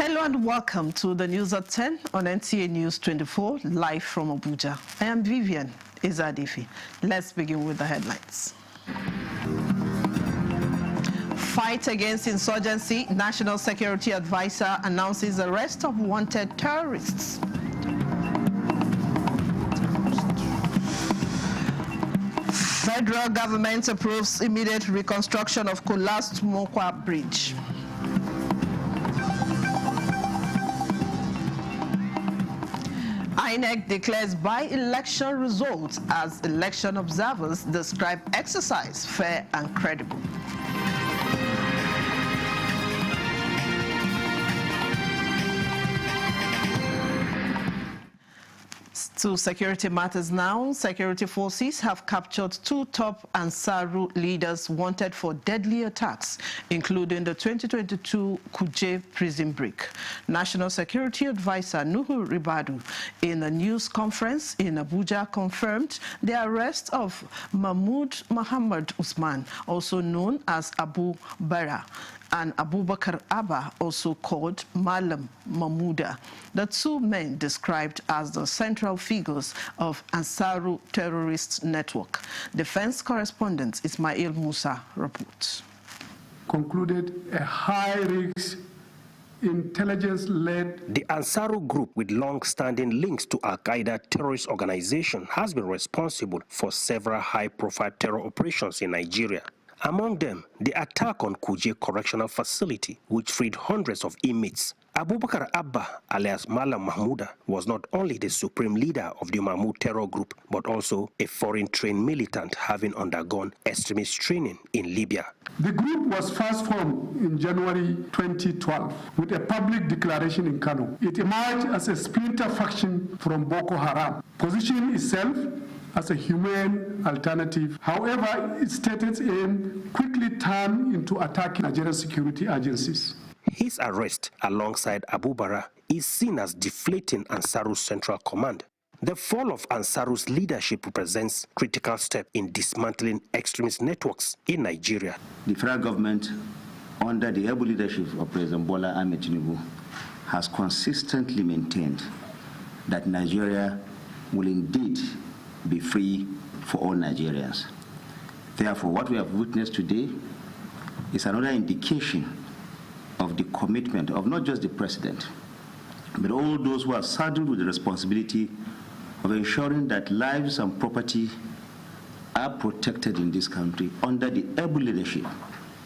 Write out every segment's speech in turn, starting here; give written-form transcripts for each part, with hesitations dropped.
Hello and welcome to the News at 10 on NTA News 24, live from Abuja. I am Vivian Izadifi. Let's begin with the headlines. Fight against insurgency. National Security Advisor announces arrest of wanted terrorists. Federal government approves immediate reconstruction of collapsed Mokwa Bridge. INEC declares by-election results as election observers describe exercise fair and credible. To security matters now. Security forces have captured 2 top Ansaru leaders wanted for deadly attacks, including the 2022 Kuje prison break. National Security Advisor Nuhu Ribadu, in a news conference in Abuja, confirmed the arrest of Mahmoud Muhammad Usman, also known as Abu Bara, and Abubakar Abba, also called Malam Mahmouda. The 2 men described as the central figures of Ansaru terrorist network. Defense correspondent Ismail Musa reports. Concluded a high-risk intelligence-led. The Ansaru group, with long-standing links to Al-Qaeda terrorist organization, has been responsible for several high-profile terror operations in Nigeria. Among them, the attack on Kuje Correctional Facility, which freed hundreds of inmates. Abubakar Abba, alias Malam Mahmouda, was not only the supreme leader of the Mahmoud terror group, but also a foreign-trained militant having undergone extremist training in Libya. The group was first formed in January 2012 with a public declaration in Kano. It emerged as a splinter faction from Boko Haram, positioning itself as a humane alternative. However, its stated aim quickly turned into attacking Nigerian security agencies. His arrest, alongside Abu Bara, is seen as deflating Ansaru's central command. The fall of Ansaru's leadership represents a critical step in dismantling extremist networks in Nigeria. The federal government, under the able leadership of President Bola Ahmed Tinubu, has consistently maintained that Nigeria will indeed be free for all Nigerians. Therefore, what we have witnessed today is another indication of the commitment of not just the president, but all those who are saddled with the responsibility of ensuring that lives and property are protected in this country under the able leadership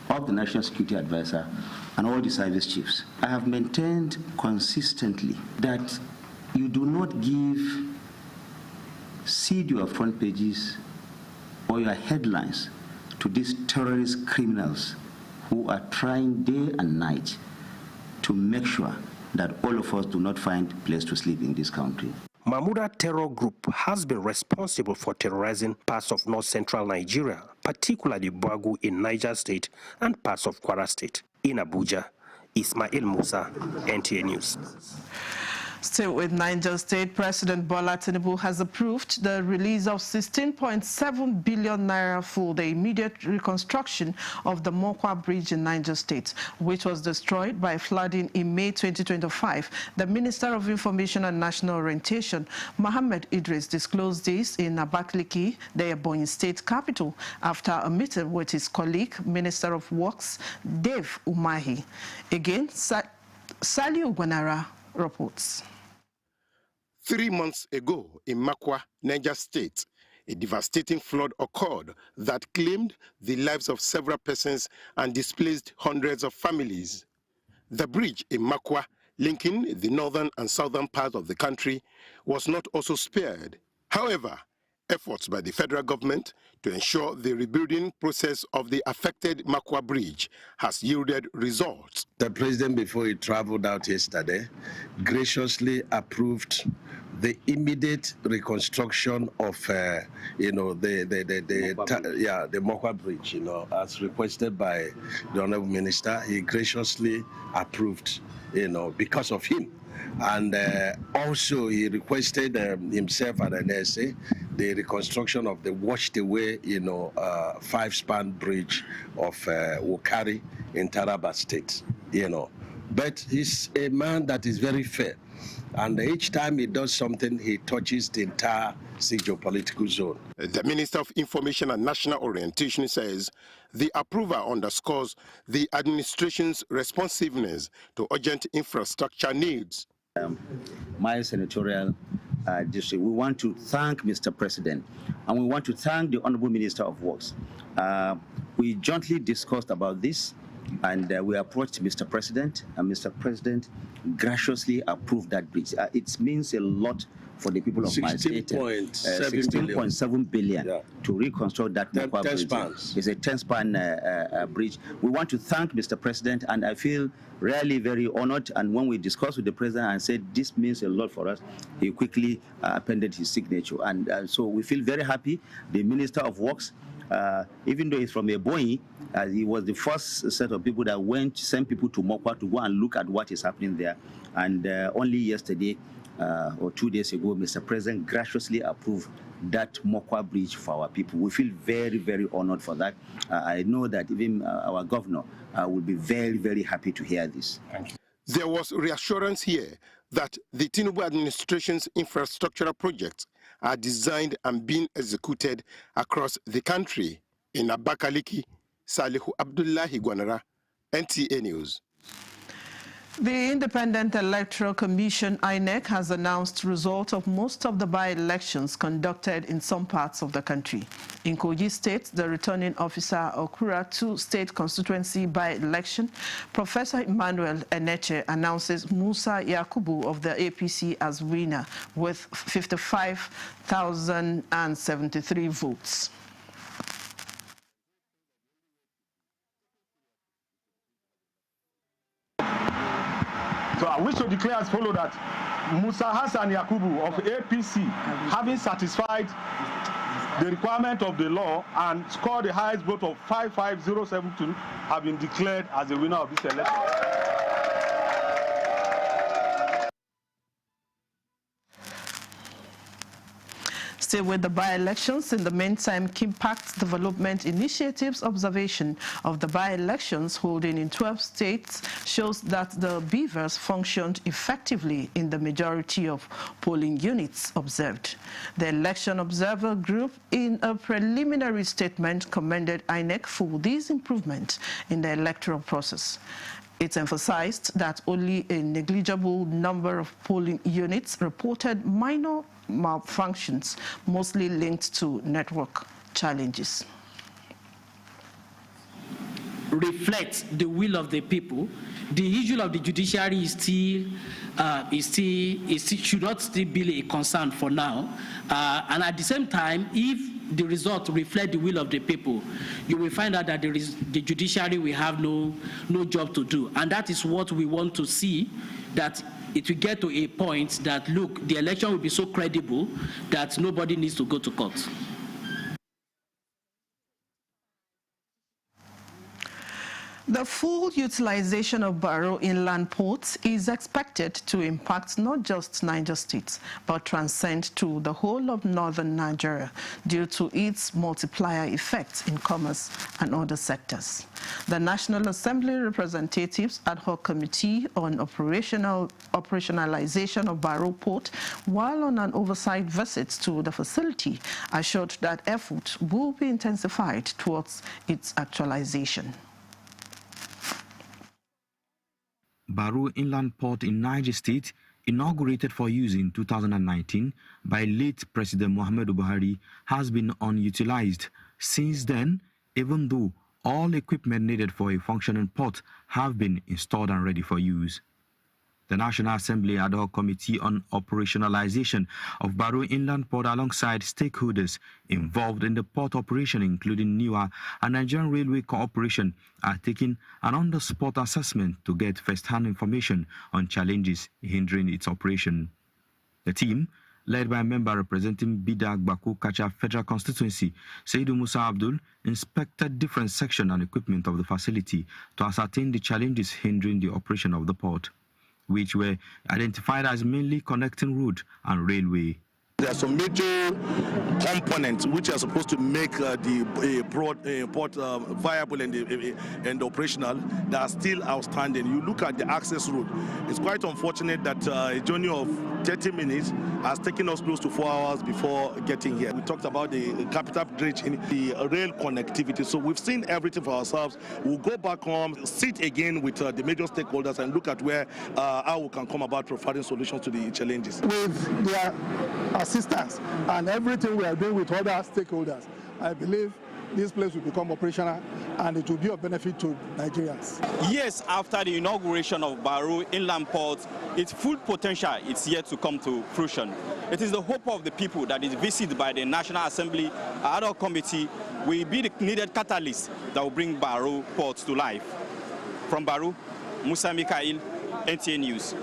of the National Security Advisor and all the service chiefs. I have maintained consistently that you do not seed your front pages or your headlines to these terrorist criminals who are trying day and night to make sure that all of us do not find a place to sleep in this country. Mahmouda terror group has been responsible for terrorizing parts of north-central Nigeria, particularly Boagu in Niger State and parts of Kwara State. In Abuja, Ismail Musa, NTA News. Still with Niger State, President Bola Tinubu has approved the release of 16.7 billion naira for the immediate reconstruction of the Mokwa Bridge in Niger State, which was destroyed by flooding in May 2025. The Minister of Information and National Orientation, Mohammed Idris, disclosed this in Abakaliki, the Ebonyi State capital, after a meeting with his colleague, Minister of Works, Dave Umahi. Again, Saliu Gwanara reports. 3 months ago in Makwa, Niger State, a devastating flood occurred that claimed the lives of several persons and displaced hundreds of families. The bridge in Makwa, linking the northern and southern part of the country, was not also spared. However, efforts by the federal government to ensure the rebuilding process of the affected Makwa Bridge has yielded results. The president, before he traveled out yesterday, graciously approved the immediate reconstruction of, the Mokwa Bridge, as requested by the Honorable Minister. He graciously approved, because of him. And also he requested himself and NSA the reconstruction of the washed away, 5-span bridge of Wukari in Taraba State, but he's a man that is very fair. And each time he does something, he touches the entire geopolitical zone. The Minister of Information and National Orientation says the approval underscores the administration's responsiveness to urgent infrastructure needs. My senatorial district, we want to thank Mr. President, and we want to thank the Honorable Minister of Works. We jointly discussed about this, and we approached Mr. President, and Mr. President graciously approved that bridge. It means a lot for the people of my state. 16.7 billion to reconstruct that bridge. It's a 10-span bridge. We want to thank Mr. President, and I feel really very honored. And when we discussed with the president and said this means a lot for us, he quickly appended his signature. And so we feel very happy. The Minister of Works, even though he's from Ebonyi, he was the first set of people that sent people to Mokwa to go and look at what is happening there. And only yesterday, or 2 days ago, Mr. President graciously approved that Mokwa bridge for our people. We feel very, very honored for that. I know that even our governor will be very, very happy to hear this. Thank you. There was reassurance here that the Tinubu administration's infrastructural projects are designed and being executed across the country. In Abakaliki, Salihu Abdullahi Gwanara, NTA News. The Independent Electoral Commission, INEC, has announced results of most of the by-elections conducted in some parts of the country. In Kogi State, the returning officer Okura 2 State Constituency by-election, Professor Emmanuel Eneche announces Musa Yakubu of the APC as winner with 55,073 votes. So I wish to declare as follows that Musa Hassan Yakubu of APC, having satisfied the requirement of the law and scored the highest vote of 55072, have been declared as the winner of this election. Still with the by-elections, in the meantime, Kimpact Development Initiative's observation of the by-elections holding in 12 states shows that the beavers functioned effectively in the majority of polling units observed. The Election Observer Group, in a preliminary statement, commended INEC for these improvements in the electoral process. It emphasized that only a negligible number of polling units reported minor malfunctions, mostly linked to network challenges. Reflects the will of the people. The issue of the judiciary should not still be a concern for now. And at the same time, if the result reflect the will of the people, you will find out that the judiciary will have no job to do. And that is what we want to see, that it will get to a point that, look, the election will be so credible that nobody needs to go to court. The full utilization of Barrow Inland Port is expected to impact not just Niger State, but transcend to the whole of northern Nigeria due to its multiplier effects in commerce and other sectors. The National Assembly Representatives Ad Hoc Committee on Operationalization of Barrow Port, while on an oversight visit to the facility, assured that efforts will be intensified towards its actualization. Barrow Inland Port in Niger State, inaugurated for use in 2019 by late President Muhammadu Buhari, has been unutilized since then, even though all equipment needed for a functioning port have been installed and ready for use. The National Assembly Ad Hoc Committee on Operationalization of Barrow Inland Port, alongside stakeholders involved in the port operation, including NIWA and Nigerian Railway Corporation, are taking an on-the-spot assessment to get first-hand information on challenges hindering its operation. The team, led by a member representing Bidag Baku Kacha Federal Constituency, Saidu Musa Abdul, inspected different sections and equipment of the facility to ascertain the challenges hindering the operation of the port, which were identified as mainly connecting road and railway. There are some major components which are supposed to make the port viable and operational that are still outstanding. You look at the access route. It's quite unfortunate that a journey of 30 minutes has taken us close to 4 hours before getting here. We talked about the capital bridge in the rail connectivity. So we've seen everything for ourselves. We'll go back home, sit again with the major stakeholders and look at where how we can come about providing solutions to the challenges. With their assistance and everything we are doing with other stakeholders, I believe this place will become operational and it will be of benefit to Nigerians. Years after the inauguration of Baru Inland Port, its full potential is yet to come to fruition. It is the hope of the people that is visited by the National Assembly ad hoc committee will be the needed catalyst that will bring Baru Port to life. From Baru, Musa Mikhail, NTA News.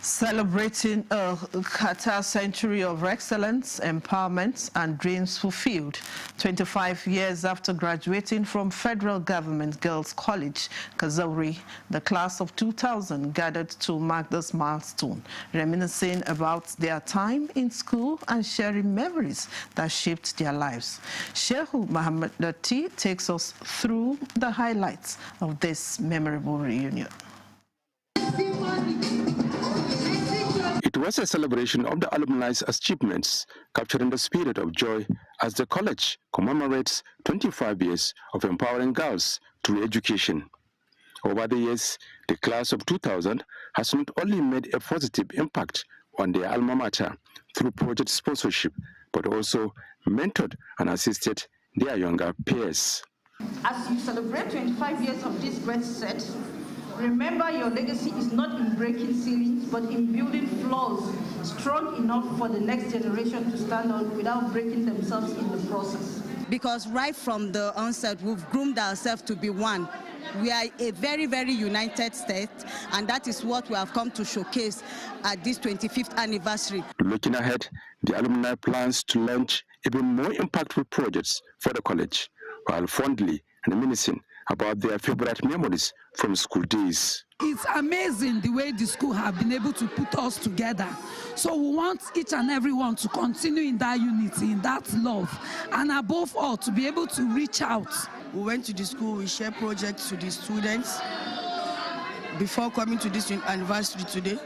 Celebrating a Qatar century of excellence, empowerment, and dreams fulfilled. 25 years after graduating from Federal Government Girls College, Kazauri, the class of 2000 gathered to mark this milestone, reminiscing about their time in school and sharing memories that shaped their lives. Shehu Muhammad Datti takes us through the highlights of this memorable reunion. It was a celebration of the alumni's achievements, capturing the spirit of joy as the college commemorates 25 years of empowering girls through education. Over the years, the class of 2000 has not only made a positive impact on their alma mater through project sponsorship, but also mentored and assisted their younger peers. As you celebrate 25 years of this great set, remember your legacy is not in breaking ceilings, but in building floors strong enough for the next generation to stand on without breaking themselves in the process. Because right from the onset, we've groomed ourselves to be one. We are a very, very united state, and that is what we have come to showcase at this 25th anniversary. Looking ahead, the alumni plans to launch even more impactful projects for the college, while fondly reminiscing about their favorite memories from school days. It's amazing the way the school have been able to put us together. So we want each and everyone to continue in that unity, in that love, and above all, to be able to reach out. We went to the school, we shared projects to the students before coming to this anniversary today.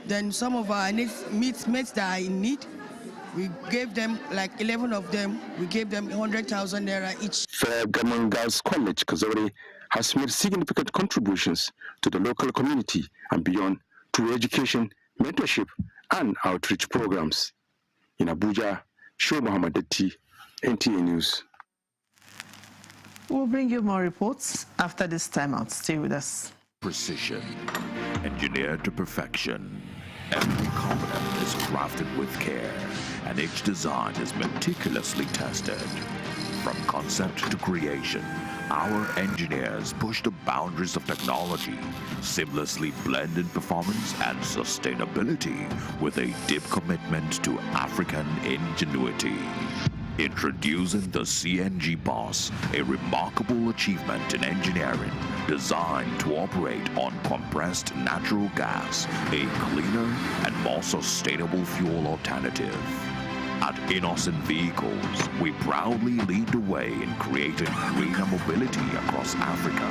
Then some of our mates that are in need, we gave them, like 11 of them, we gave them 100,000 naira each. Fair Government Girls College, Kazauri, has made significant contributions to the local community and beyond through education, mentorship, and outreach programs. In Abuja, Shehu Muhammad Datti, NTA News. We'll bring you more reports after this timeout. Stay with us. Precision, engineered to perfection. Every component is crafted with care, and each design is meticulously tested. From concept to creation, our engineers push the boundaries of technology, seamlessly blending performance and sustainability with a deep commitment to African ingenuity. Introducing the CNG Boss, a remarkable achievement in engineering designed to operate on compressed natural gas, a cleaner and more sustainable fuel alternative. At Innocent Vehicles, we proudly lead the way in creating greener mobility across Africa.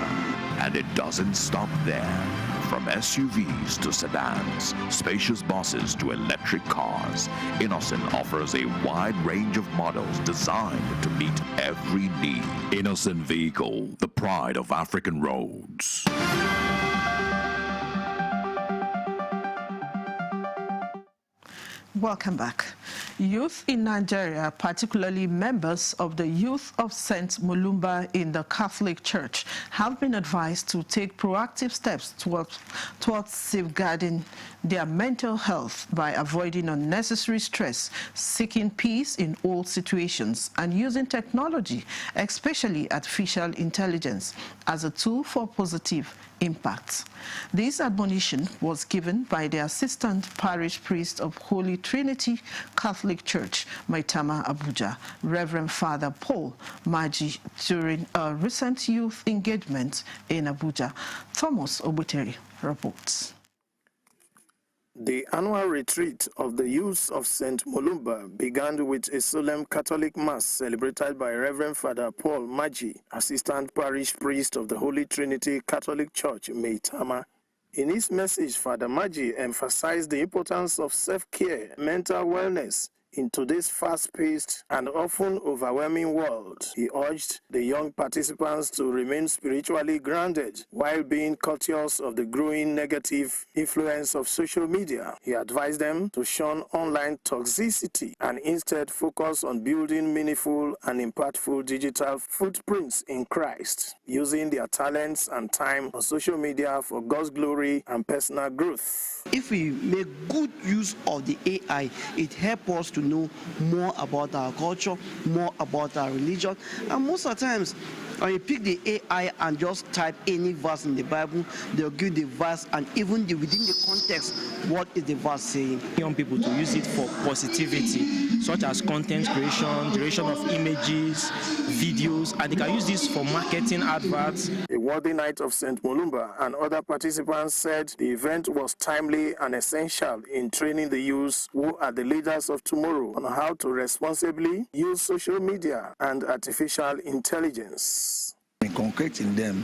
And it doesn't stop there. From SUVs to sedans, spacious buses to electric cars, Innocent offers a wide range of models designed to meet every need. Innocent Vehicle, the pride of African roads. Welcome back. Youth in Nigeria, particularly members of the Youth of St. Mulumba in the Catholic Church, have been advised to take proactive steps towards safeguarding their mental health by avoiding unnecessary stress, seeking peace in all situations, and using technology, especially artificial intelligence, as a tool for positive impact. This admonition was given by the Assistant Parish Priest of Holy Trinity Catholic Church, Maitama, Abuja, Reverend Father Paul Maji, during a recent youth engagement in Abuja. Thomas Obuteri reports. The annual retreat of the youth of St. Mulumba began with a solemn Catholic Mass celebrated by Reverend Father Paul Maji, Assistant Parish Priest of the Holy Trinity Catholic Church, Meitama. In his message, Father Maji emphasized the importance of self-care, mental wellness, in today's fast-paced and often overwhelming world. He urged the young participants to remain spiritually grounded while being courteous of the growing negative influence of social media. He advised them to shun online toxicity and instead focus on building meaningful and impactful digital footprints in Christ, using their talents and time on social media for God's glory and personal growth. If we make good use of the AI, it helps us to know more about our culture, more about our religion, and most of the times when you pick the AI and just type any verse in the Bible, they'll give the verse and even within the context, what is the verse saying? Young people to use it for positivity, such as content creation, generation of images, videos, and they can use this for marketing adverts. A worthy night of St. Mulumba and other participants said the event was timely and essential in training the youth who are the leaders of tomorrow on how to responsibly use social media and artificial intelligence. Inculcate in them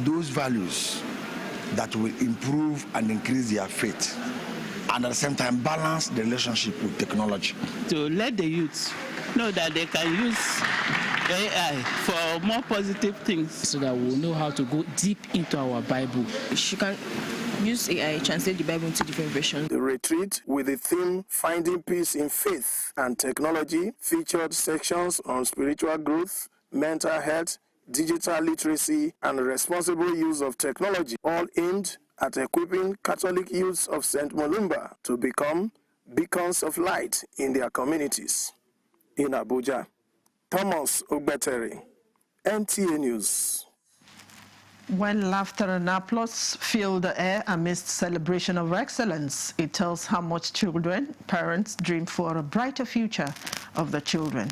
those values that will improve and increase their faith, and at the same time balance the relationship with technology. To let the youth know that they can use AI for more positive things, so that we'll know how to go deep into our Bible. She can use AI, translate the Bible into different versions. The retreat, with the theme Finding Peace in Faith and Technology, featured sections on spiritual growth, mental health, digital literacy, and responsible use of technology, all aimed at equipping Catholic youths of St. Mulumba to become beacons of light in their communities. In Abuja, Thomas Ogbetere, NTA News. When laughter and applause fill the air amidst celebration of excellence, it tells how much children, parents dream for a brighter future of the children.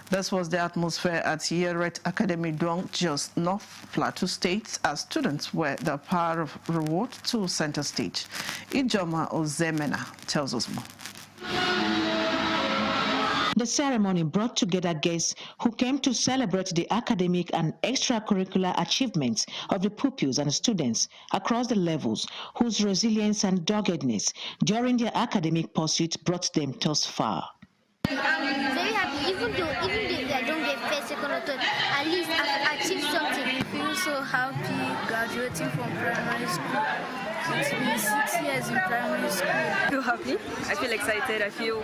This was the atmosphere at Yeret Academy Duong, just North Plateau State, as students were the power of reward to center stage. Ijoma Ozemena tells us more. The ceremony brought together guests who came to celebrate the academic and extracurricular achievements of the pupils and students across the levels, whose resilience and doggedness during their academic pursuit brought them thus far. I'm very happy, even though I don't get first, second, or third, at least I've achieved something. I feel so happy graduating from primary school. It's been 6 years in primary school. I feel happy, I feel excited, I feel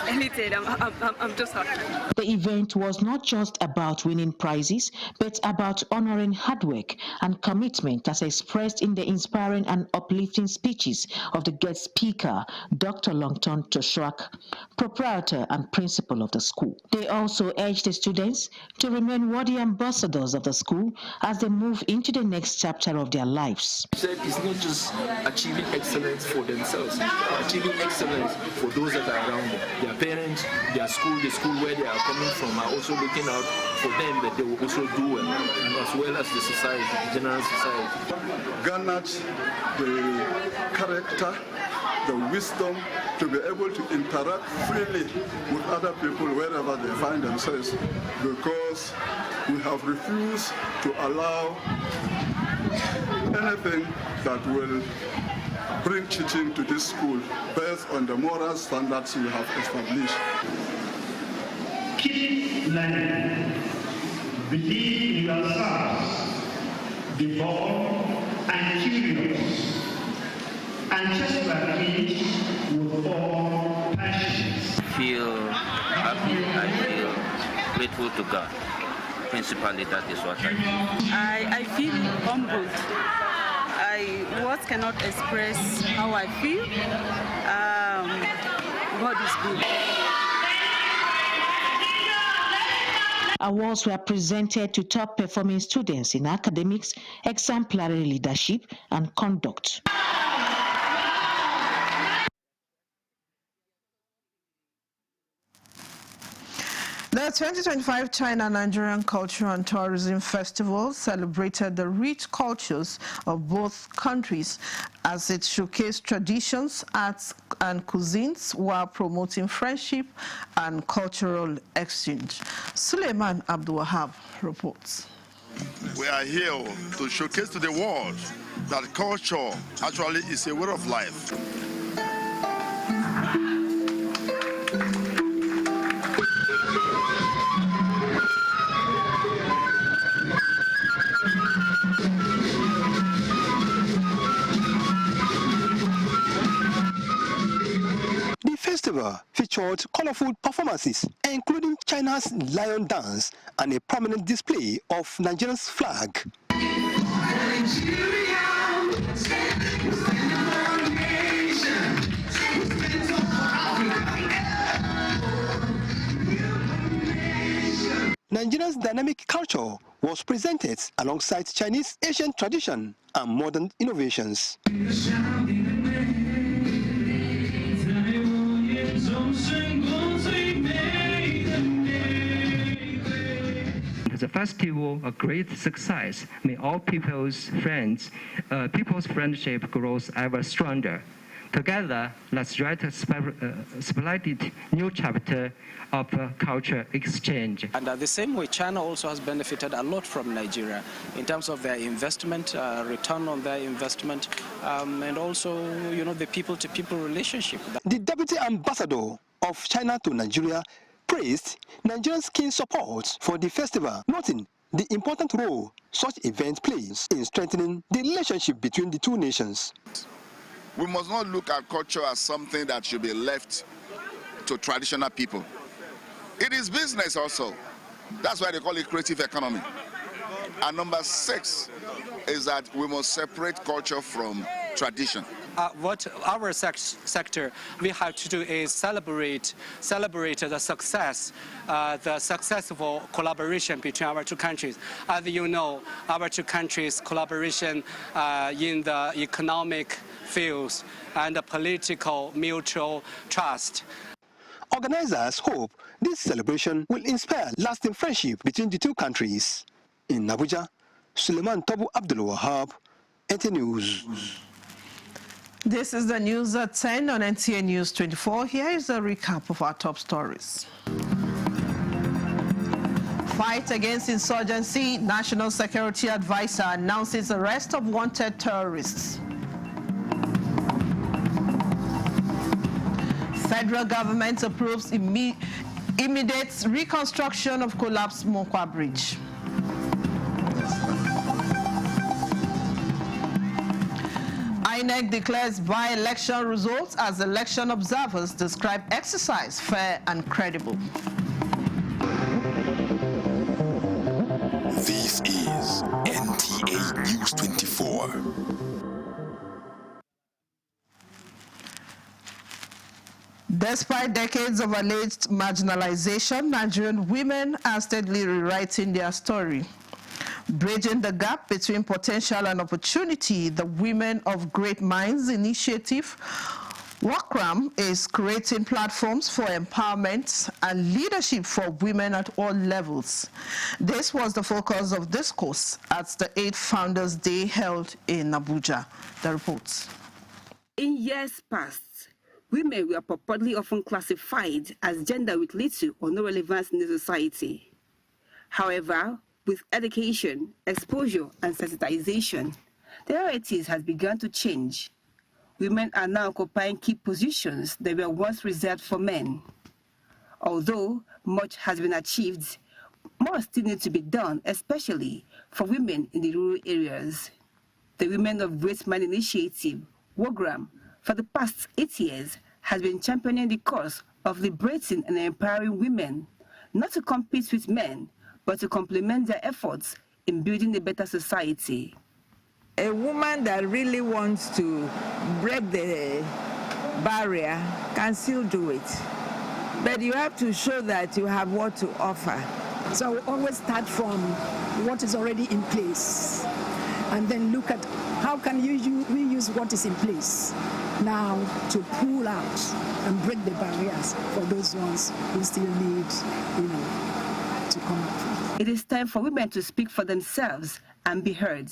elated. I'm just happy. The event was not just about winning prizes, but about honoring hard work and commitment as expressed in the inspiring and uplifting speeches of the guest speaker, Dr. Longton Toshuak, proprietor and principal of the school. They also urged the students to remain worthy ambassadors of the school as they move into the next chapter of their lives. It's not just achieving excellence for themselves, achieving excellence for those that are around them. Their parents, their school, the school where they are coming from are also looking out for them that they will also do well, and as well as the society, the general society. Garnered the character, the wisdom to be able to interact freely with other people wherever they find themselves, because we have refused to allow anything that will bring cheating to this school based on the moral standards we have established. Keep learning. Believe in yourselves. Be bold and curious. And just like me, with all passions. I feel happy. I feel grateful to God. Principally, that is what I feel. I feel humbled. Words cannot express how I feel. God is good. Awards were presented to top performing students in academics, exemplary leadership, and conduct. The The 2025 China-Nigerian Culture and Tourism Festival celebrated the rich cultures of both countries as it showcased traditions, arts and cuisines while promoting friendship and cultural exchange. Suleiman Abdulwahab reports. We are here to showcase to the world that culture actually is a way of life. The festival featured colorful performances, including China's lion dance and a prominent display of Nigeria's flag. Nigeria's dynamic culture was presented alongside Chinese ancient tradition and modern innovations. The festival a great success. May all people's friendship grows ever stronger. Together, let's write a splendid new chapter of culture exchange. And the same way, China also has benefited a lot from Nigeria in terms of their investment, return on their investment, and also, the people-to-people relationship. The deputy ambassador of China to Nigeria praised Nigeria's keen support for the festival, noting the important role such events plays in strengthening the relationship between the two nations. We must not look at culture as something that should be left to traditional people. It is business also. That's why they call it creative economy. And number 6 is that we must separate culture from tradition. What our sector we have to do is celebrate the successful collaboration between our two countries. As you know, our two countries' collaboration in the economic fields and the political mutual trust. Organizers hope this celebration will inspire lasting friendship between the two countries. In Abuja, Suleiman Tobu Abdulwahab, NTA News. This is the news at 10 on NTA News 24. Here is a recap of our top stories. Fight against insurgency. National Security Advisor announces arrest of wanted terrorists. Federal government approves immediate reconstruction of collapsed Mokwa Bridge. INEC declares by-election results as election observers describe exercise fair and credible. This is NTA News 24. Despite decades of alleged marginalization, Nigerian women are steadily rewriting their story. Bridging the gap between potential and opportunity, the Women of Great Minds initiative, WOCRAM, is creating platforms for empowerment and leadership for women at all levels. This was the focus of discourse at the 8th Founders Day held in Abuja. The reports. In years past, women were purportedly often classified as gender with little or no relevance in the society. However, with education, exposure, and sensitization, the realities has begun to change. Women are now occupying key positions that were once reserved for men. Although much has been achieved, more still needs to be done, especially for women in the rural areas. The Women of Great Mind initiative, WOGRAM, for the past 8 years, has been championing the cause of liberating and empowering women, not to compete with men, but to complement their efforts in building a better society. A woman that really wants to break the barrier can still do it. But you have to show that you have what to offer. So we always start from what is already in place and then look at how can we use what is in place now to pull out and break the barriers for those ones who still need, come up. It is time for women to speak for themselves and be heard,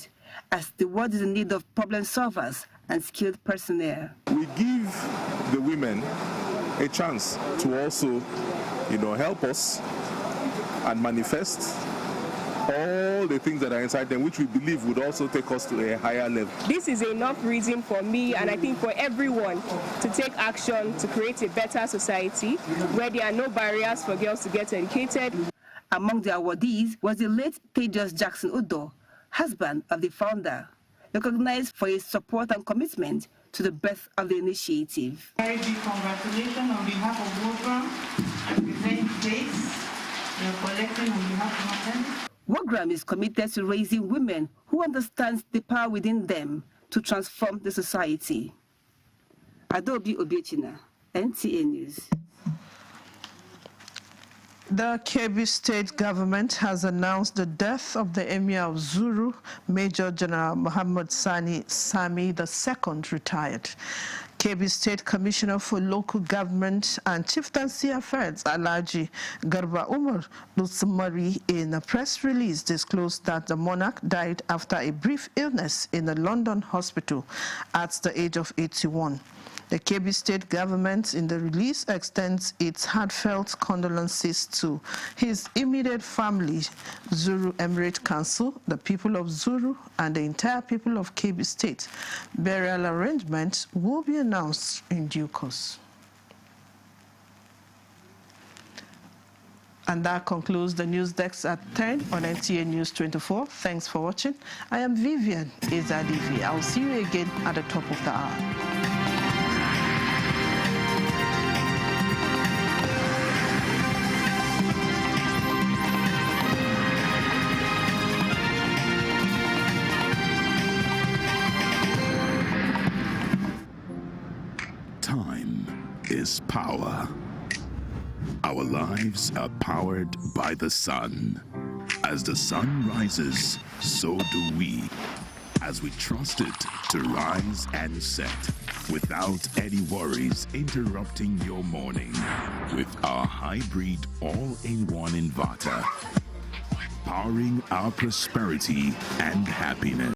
as the world is in need of problem solvers and skilled personnel. We give the women a chance to also, help us and manifest all the things that are inside them, which we believe would also take us to a higher level. This is enough reason for me, and I think for everyone, to take action to create a better society where there are no barriers for girls to get educated. Among the awardees was the late Thaddeus Jackson Odo, husband of the founder, recognized for his support and commitment to the birth of the initiative. Very big congratulations on behalf of Wogram. I present dates we are collecting on behalf of them. Wogram is committed to raising women who understand the power within them to transform the society. Adobe Obiechina, NTA News. The Kebbi State government has announced the death of the Emir of Zuru, Major General Muhammad Sani Sami II, retired. Kebbi State Commissioner for Local Government and Chieftaincy Affairs, Alhaji Garba Umar Lutsumari, in a press release disclosed that the monarch died after a brief illness in a London hospital at the age of 81. The Kebbi State government in the release extends its heartfelt condolences to his immediate family, Zuru Emirate Council, the people of Zuru, and the entire people of Kebbi State. Burial arrangements will be announced in due course. And that concludes the news desk at 10 on NTA News 24. Thanks for watching. I am Vivian Ezadivi. I'll see you again at the top of the hour. Is power. Our lives are powered by the sun. As the sun rises, so do we. As we trust it to rise and set without any worries interrupting your morning with our hybrid all-in-one inverter, powering our prosperity and happiness.